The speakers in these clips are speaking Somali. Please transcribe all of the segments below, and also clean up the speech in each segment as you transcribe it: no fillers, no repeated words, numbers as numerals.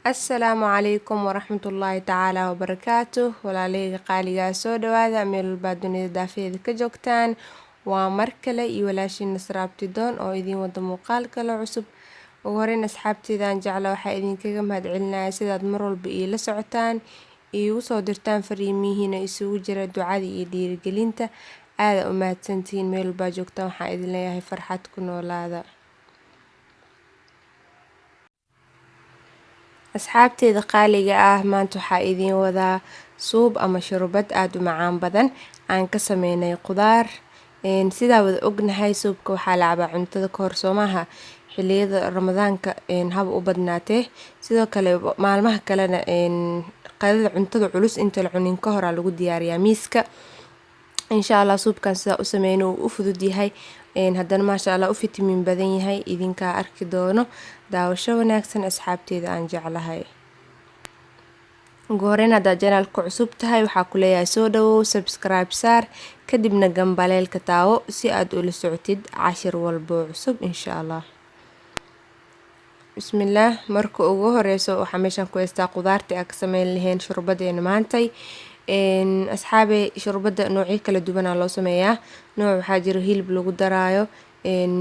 Asalaamu calaykum waraxmatullaahi tacaala wabarakaatuh. Walaaleyga qaaligaa soo dhawaada meel walbaa dunida daafeeda ka joogtaan. Waa mar kale iyo walaashiin Nasra Abtidoon oo idiin wada muuqaal kale cusub. Ugu horeyn asxaabteydaan jecla waxaa idinkaga mahadcelinayaa sidaad mar walba iila socotaan, iigu soo dirtaan fariimihiina isugu jira ducada iyo dhiirigelinta. Aada u mahadsantihiin meel walbaa joogtaan, waxaan idin leeyahay farxad ku noolaada. Asxaabteeda qaaliga ah, maanta waxaa idiin wadaa suub ama sharbad aad u macaan badan aan ka sameynay qudaar. Sidaa wada ognahay suubka waxaa la cabaa cuntada ka hor soomaha xilliyada ramadaanka haba u badnaatee. Sidoo kale maalmaha kalena qadada cuntada culus inta la cunin ka hor lagu diyaariyaa miiska. insha Allah suubkan sidaa u sameyno uu u fudud yahay, haddana maasha Allah u fitamiin badan yahay. Idinkaa arki doono. Daawasho wanaagsan asxaabteeda aan jeclahay. Ugu horeyn haddaad channelka cusub tahay waxaa ku leeyahay soo dhawow, subscribe saar, kadibna gambaleelka taawo si aad ula socotid cashir walbo cusub insha Allah. Bismillaah. Marka ugu horeyso waxaa meeshan ku haystaa qudaartii aan ka sameyn lahayn sharbadeena maantay. Asxaabe sharbada noocyo kala duwan loo sameeyaa. Nooc waxaa jira hilib lagu daraayo,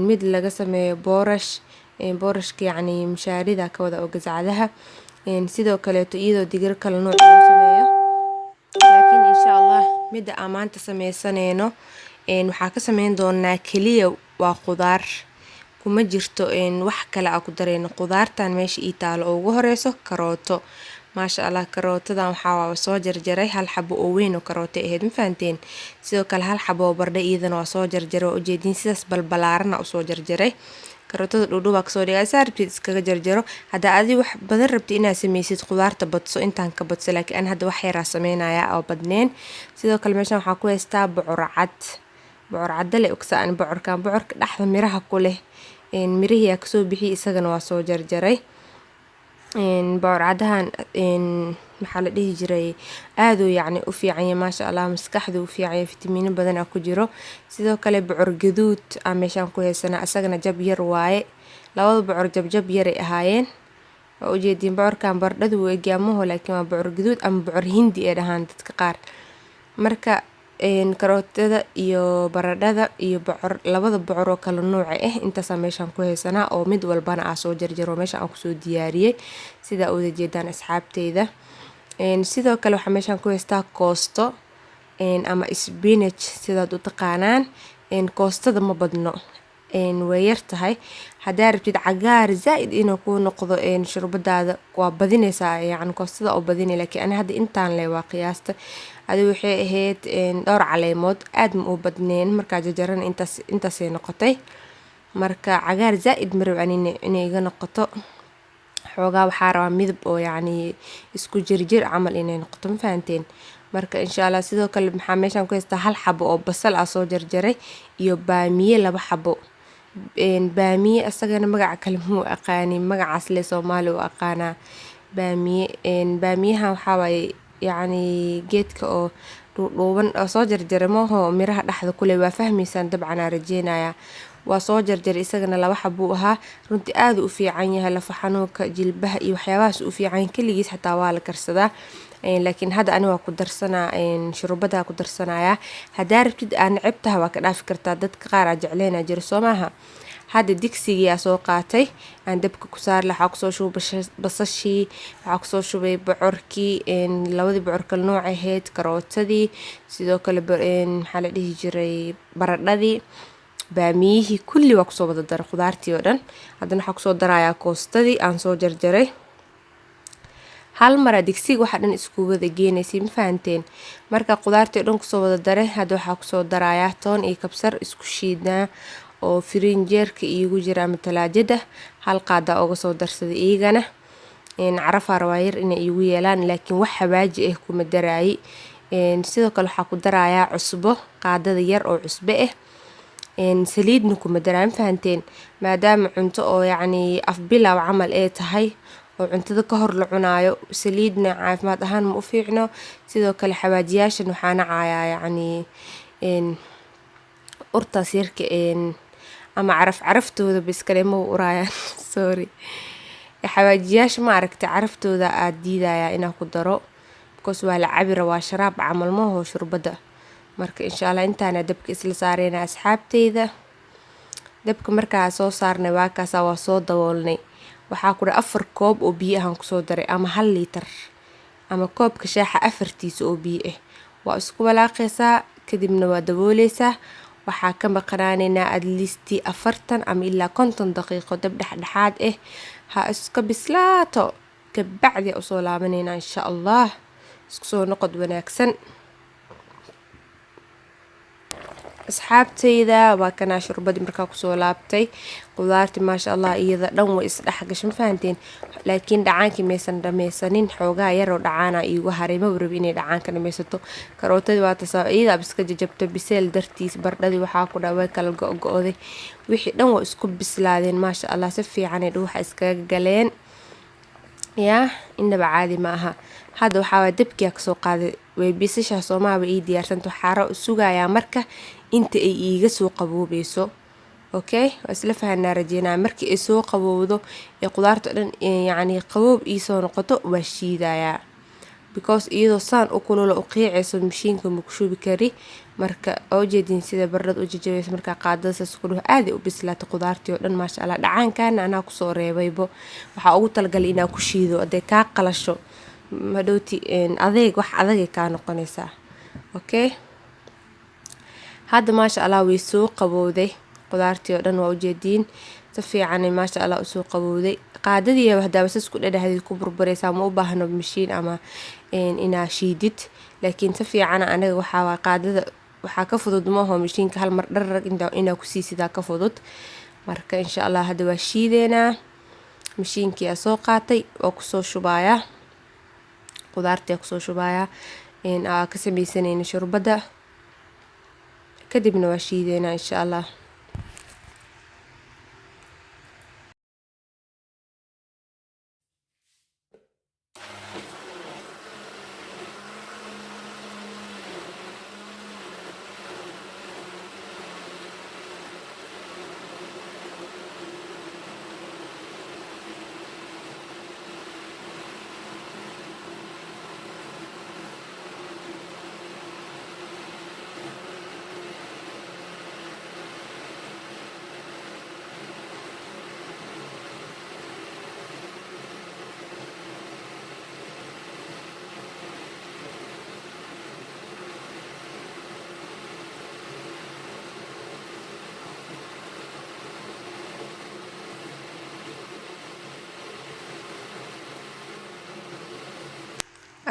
mid laga sameeyo boorash, boorashka yacni mushaarida ka wada oo gasacadaha. Sidoo kaleeto iyadoo digir kala nooc loo sameeyo. Laakiin insha Allah midda aan maanta sameysaneyno waxaa ka sameyn doonaa kaliya waa qudaar. Kuma jirto wax kale aan ku dareyno. Qudaartan meesha ii taalo oo ugu horeyso karooto. maasha Allah karootadan waxaa soo jarjaray hal xabo oo weyn oo karooto ahayd, ma fahanteen. Sidoo kale hal xabo oo bardho iyadana waa soo jarjaray oo ujeedin sidaas balbalaaran u soo jarjaray. karootada dhudhuub ka soo dhigay saarbid iskaga jarjaro. Hadda adiga wax badan rabti inaad sameysid qudaarta badso intaan ka badso, laakiin aan hadda wax yar sameynayaa oo badneen. Sidoo kale meeshan waxaa ku haystaa bocor cad. bocor cad le ogsaan bocorka dhaxda miraha ku leh. Mirihiya ka soo bixi isagana waa soo jarjaray. bocor cadahan maxaa la dhihi jiray aad u yacni u fiican yahay maasha Allah, maskaxdu u fiican yahay, fitamiino badan ku jiro. Sidoo kale bocor gaduud aan meeshan ku haysana asagana jab yar waaye. labada bocor jab yar ay ahaayeen. oo ujeedin bocorkan bardhadu way gaamaho, laakiin waa bocor gaduud ama bocor hindi ee dhahaan dadka qaar. Marka karootada iyo baradhada iyo bocor labada bocor oo kala nooc ah intaas meeshan ku haysana oo mid walbana aan soo jarjaro meeshan aan ku soo diyaariyay sida u wada jeedaan asxaabteyda. sidoo kale waxaa meeshan ku haystaa koosto ama spinach sidaad u taqaanaan. koostada ma badno, way yar tahay. haddaad rabtid cagaar zaaid inuu ku noqdo sharbadaada waa badinaysaa, yacni koostada oo badinay. laakiin ana hadda intaan le waa qiyaasta adiga waxay ahayd dhowr caleemood aad ma u badneen markaa jarjaran intaasay noqotay. marka cagaar zaaid ma rabo inay iga noqoto. xoogaa waxaa rabaa midab oo yacni isku jirjir camal inay noqoto, ma fahanteen. marka insha Allah sidoo kale maxaa meeshan ku haystaa hal xabo oo basal ah soo jarjaray iyo baamiye 2 xabo. baamiye asagana magaca kale muu aqaani, magacaas le Soomaali u aqaanaa baamiye. baamiyaha waxaa waaye yacni geedka oo dhuuban oo soo jarjaray maaho miraha dhaxda ku leh, waa fahmaysaan dabcan aan rajeynayaa. waa soo jarjaray isagana 2 xabo ahaa. runtii aad u fiican yahay lafa xanuunka, jilbaha iyo waxyaabahaas u fiican kaligiis xataa waa la karsadaa. laakiin hadda ani waa ku darsanaa sharbada ku darsanayaa. haddaad rabtid aan necebtaha waa ka dhaafi kartaa, dadka qaar aa jecleynaa jiro soo maaha. hadda digsiga soo qaatay aan dabka ku saar lahaa, waxaa kusoo shubay basashii, waxaa kusoo shubay bocorkii, labadii bocor kala nooc ahayd, karootadii, sidoo kale maxaa la dhihi jiray baradhadii, baamiyihii kulli waa kusoo wada daray qudaartii oo dhan. haddana waxaa kusoo darayaa koostadii aan soo jarjaray. hal mar digsiga waxa dhan isku wada geenaysay, ma fahanteen. marka qudaartii oo dhan kusoo wada daray hadda waxaa kusoo darayaa toon iyo kabsar isku shiidnaa oo firinjeerka iigu jira ama talaajada. hal qaada uga soo darsaday iyagana. carafaa rabaa yar inay iigu yeelaan, laakiin wax xawaaji ah kuma daraayi. sidoo kale waxaa ku darayaa cusbo, qaadada yar oo cusbo ah. saliidna kuma daraa, ma fahanteen. maadaama cunto oo yacni afbilaw camal ee tahay oo cuntada ka hor la cunaayo, saliidna caafimaad ahaan ma u fiicno. sidoo kale xawaajiyaashan waxaa nacayaa yacni urtaas yarka ama caraftooda bis kale ma u urayaan sorry. xawaajiyaasha ma aragtay caraftooda aad diidaya inaa ku daro because waa la cabira waa sharaab camal maaho shurbada. marka insha allah intaana dabka isla saareyna asxaabteyda. dabka markaa soo saarnay waa kaasaa waa soo daboolnay. waxaa ku dhahay 4 koob oo biyo ahaan kusoo daray ama 1 liitar ama koobka shaaxa afartiisa oo biyo ah. waa isku walaaqaysaa kadibna waa dabooleysaa. waxaa ka maqnaaneynaa at least 40 ama ilaa 50 daqiiqo dab dhexdhexaad ah ha iska bislaato kabacdi usoo laabaneynaa insha allah. isku soo noqod wanaagsan asxaabteyda. waa kana shurbadii markaa kusoo laabtay. qudaartii maasha allah iyada dhan way isdhexgashay ma fahanteen, laakiin dhacaankii maysan dhameysanin. xoogaa yaroo dhacaana iigu haray ma rabi inay dhacaanka dhameysato. karootadii waa tasaa iyada iska jajabta biseel dartiis. bardhadii waxaa ku dhahay way kala go-go-day. wixii dhan waa isku bislaadeen maasha allah si fiican ay dhuuxa iskaga galeen yaa inaba caadi ma aha. hadda waxaa dabkiyaa kasoo qaaday way bisashaa soomaaba ii diyaarsanta. waxaara sugayaa marka inta ay iiga soo qaboobeyso. okay waa isla fahanaa rajeynaa markii ay soo qabowdo ee qudaarta dhan yacni qaboob iisoo noqoto waa shiidayaa because iyadoo saan u kulula u qiicayso mashiinka ma ku shubi kari. marka oo jeedin sida bardhad u jajabaysa markaa qaadada saas ku dhaho aad ay u bislaatay qudaartii oo dhan maasha allah. dhacaankaana anaa kusoo reebaybo waxaa ugu talagalay inaa ku shiido hadday kaa qalasho madhowti adeeg wax adagay kaa noqonaysaa. okay hadda maasha allah way soo qabowday qudaartii oo dhan waa ujeediin si fiican maasha allah usoo qabowday. qaadadii hadaaba sas ku dhadhahdid ku burburaysaa ma u baahno mashiin ama inaa shiidid, laakiin si fiican anaga waxaa qaadada waxaa ka fudud maaho mashiinka hal mar dharrag inaa ku siisidaa ka fudud. marka insha allah hadda waa shiideynaa. mashiinkii aa soo qaatay oo kusoo shubayaa qudaartii kusoo shubayaa aa ka sameysanayna shurbada kadibna waa shiideynaa insha allah.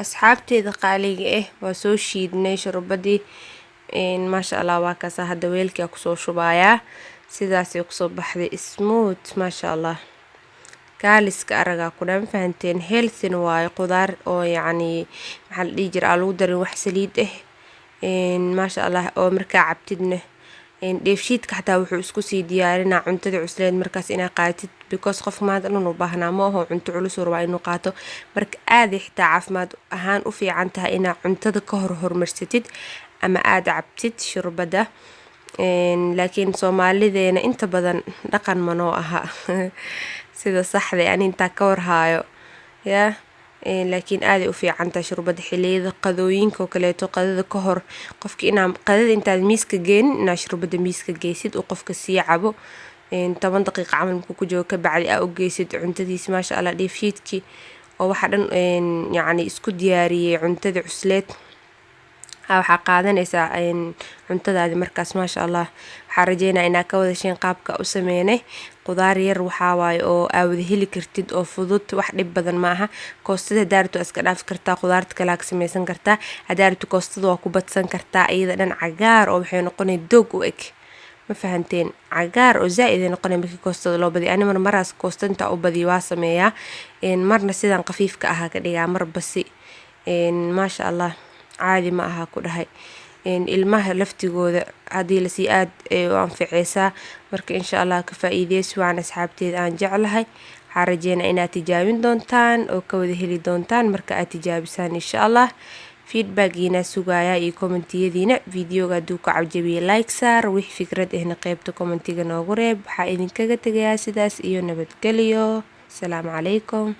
asxaabteeda qaaliga ah waa soo shiidnay shurbadii maasha allah. waa kaasa hadda weelkii kusoo shubayaa sidaasay kusoo baxday smooth maasha allah. kaaliska aragaa ku dhan fahanteen healthy waaye qudaar oo yacni maxaa la dhihi jira aan lagu darin wax saliid ah maasha allah. oo markaa cabtidna dheefshiidka xataa wuxuu isku sii diyaarinaa cuntada cusleed markaas inaa qaatid because qof maanta dhan u baahnaa ma aho cunto culus rabaa inuu qaato. marka aad xitaa caafimaad ahaan u fiican tahay inaa cuntada ka horumarsatid ama aad cabtid shurbada. laakiin soomaalideena inta badan dhaqan manoo aha sida saxda ani intaa ka warhaayo yaa laakiin aad ay u fiican tahay shurbada xiliyada qadooyinka oo kaleeto. qadada ka hor qofka inaa qadada intaad miiska geenin inaa shurbada miiska geysid uu qofka sii cabo 10 daqiiqo camal markuu ku joogo kabacdi aa u geysid cuntadiisa maasha allah. dheefshiidkii oo waxa dhan yacni isku diyaariyey cuntada cusleed waxaa qaadanaysaa cuntadaadi markaas maasha allah. waxaa rajeynaa inaa ka wada sheen qaabka u sameynay. qudaar yar waxaa waaye oo aa wada heli kartid oo fudud wax dhib badan maaha. koostada hadaartu waa iska dhaafi kartaa qudaarta kale ka sameysan kartaa. hadaartu koostada waa ku badsan kartaa iyada dhan cagaar oo waxay noqonay doog u eg ma fahanteen cagaar oo zaaid ay noqonay markii koostada loo badiyo. ani maraas koostanta u badiyo waa sameeyaa marna sidan qafiifka ahaa ka dhigaa mar basi maasha allah caadi ma aha ku dhahay. ilmaha laftigooda haddii lasii aad u anficeysaa. marka insha allah ka faa'iideysi waan asxaabteeda aan jeclahay. waxaa rajeynaa inaad tijaabin doontaan oo ka wada heli doontaan marka aad tijaabisaan insha allah. feedbackiina sugayaa iyo commentiyadiina videoga hadduu ka cabjabiye like saar wixii fikrad ahna qaybta commentiga noogu reeb. waxaa idinkaga tegayaa sidaas iyo nabadgelyo. Asalaamu calaykum.